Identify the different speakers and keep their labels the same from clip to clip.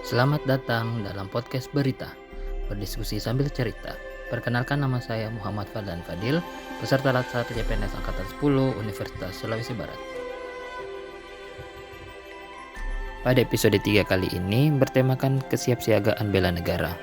Speaker 1: Selamat datang dalam podcast Berita, berdiskusi sambil cerita. Perkenalkan, nama saya Muhammad Fadlan Fadil, peserta latsar CPNS Angkatan 10 Universitas Sulawesi Barat. Pada episode 3 kali ini bertemakan kesiapsiagaan bela negara.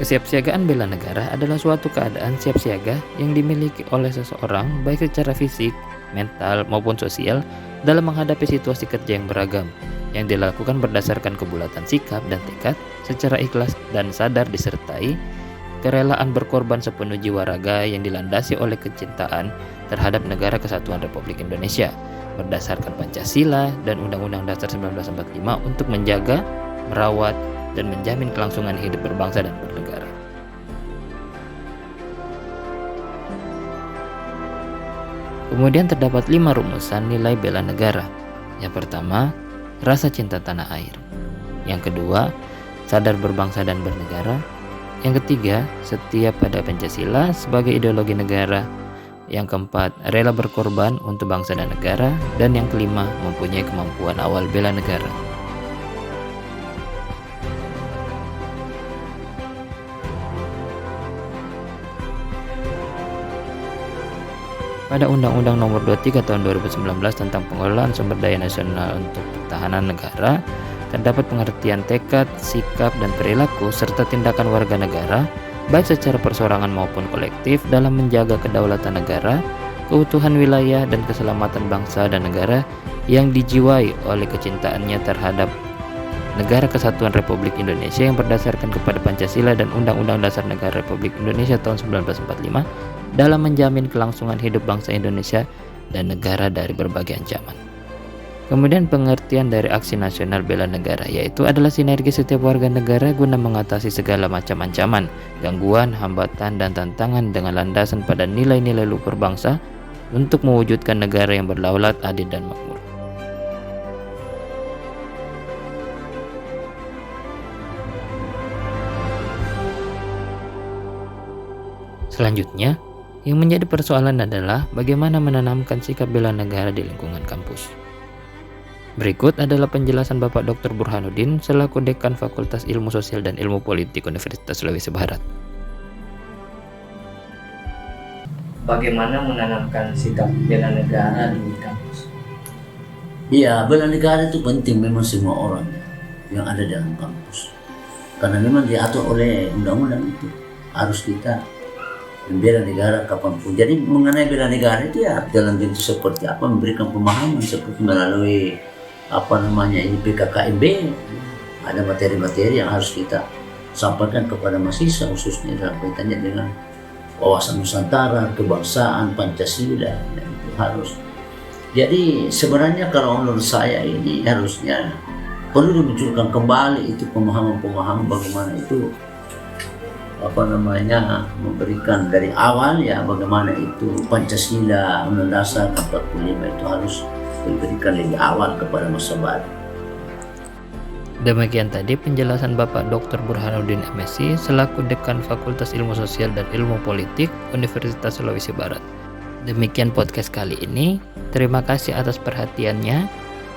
Speaker 1: Kesiapsiagaan bela negara adalah suatu keadaan siap siaga yang dimiliki oleh seseorang baik secara fisik, mental, maupun sosial dalam menghadapi situasi kerja yang beragam, yang dilakukan berdasarkan kebulatan sikap dan tekad secara ikhlas dan sadar disertai kerelaan berkorban sepenuh jiwa raga yang dilandasi oleh kecintaan terhadap Negara Kesatuan Republik Indonesia berdasarkan Pancasila dan Undang-Undang Dasar 1945 untuk menjaga, merawat, dan menjamin kelangsungan hidup berbangsa dan bernegara. Kemudian terdapat 5 rumusan nilai bela negara. Yang pertama, rasa cinta tanah air. Yang kedua, sadar berbangsa dan bernegara. Yang ketiga, setia pada Pancasila sebagai ideologi negara. Yang keempat, rela berkorban untuk bangsa dan negara. Dan yang kelima, mempunyai kemampuan awal bela negara. Pada Undang-Undang Nomor 23 Tahun 2019 tentang Pengelolaan Sumber Daya Nasional untuk Pertahanan Negara, terdapat pengertian tekad, sikap, dan perilaku serta tindakan warga negara, baik secara perseorangan maupun kolektif, dalam menjaga kedaulatan negara, keutuhan wilayah, dan keselamatan bangsa dan negara yang dijiwai oleh kecintaannya terhadap Negara Kesatuan Republik Indonesia yang berdasarkan kepada Pancasila dan Undang-Undang Dasar Negara Republik Indonesia tahun 1945 dalam menjamin kelangsungan hidup bangsa Indonesia dan negara dari berbagai ancaman. Kemudian pengertian dari aksi nasional bela negara yaitu adalah sinergi setiap warga negara guna mengatasi segala macam ancaman, gangguan, hambatan, dan tantangan dengan landasan pada nilai-nilai luhur bangsa untuk mewujudkan negara yang berdaulat, adil, dan makmur. Selanjutnya, yang menjadi persoalan adalah bagaimana menanamkan sikap bela negara di lingkungan kampus. Berikut adalah penjelasan Bapak Dr. Burhanuddin selaku Dekan Fakultas Ilmu Sosial dan Ilmu Politik Universitas Sulawesi Barat.
Speaker 2: Bagaimana menanamkan sikap bela negara di kampus?
Speaker 3: Iya, bela negara itu penting memang semua orang yang ada dalam kampus. Karena memang diatur oleh undang-undang itu harus kita membela negara kapanpun. Jadi mengenai bela negara itu ya dalam bentuk seperti apa, memberikan pemahaman seperti melalui ini PKKMB. Ada materi-materi yang harus kita sampaikan kepada mahasiswa khususnya dalam kaitannya dengan wawasan Nusantara, kebangsaan, Pancasila, dan itu harus. Jadi sebenarnya kalau menurut saya ini harusnya perlu dimunculkan kembali itu pemahaman-pemahaman bagaimana itu memberikan dari awal ya bagaimana itu Pancasila Undang Dasar 45 itu harus diberikan lebih awal kepada masa baru.
Speaker 1: Demikian tadi penjelasan Bapak Dr. Burhanuddin MSc selaku Dekan Fakultas Ilmu Sosial dan Ilmu Politik Universitas Sulawesi Barat. Demikian podcast kali ini. Terima kasih atas perhatiannya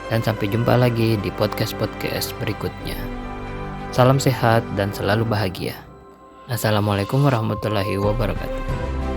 Speaker 1: dan sampai jumpa lagi di podcast-podcast berikutnya. Salam sehat dan selalu bahagia. Assalamualaikum warahmatullahi wabarakatuh.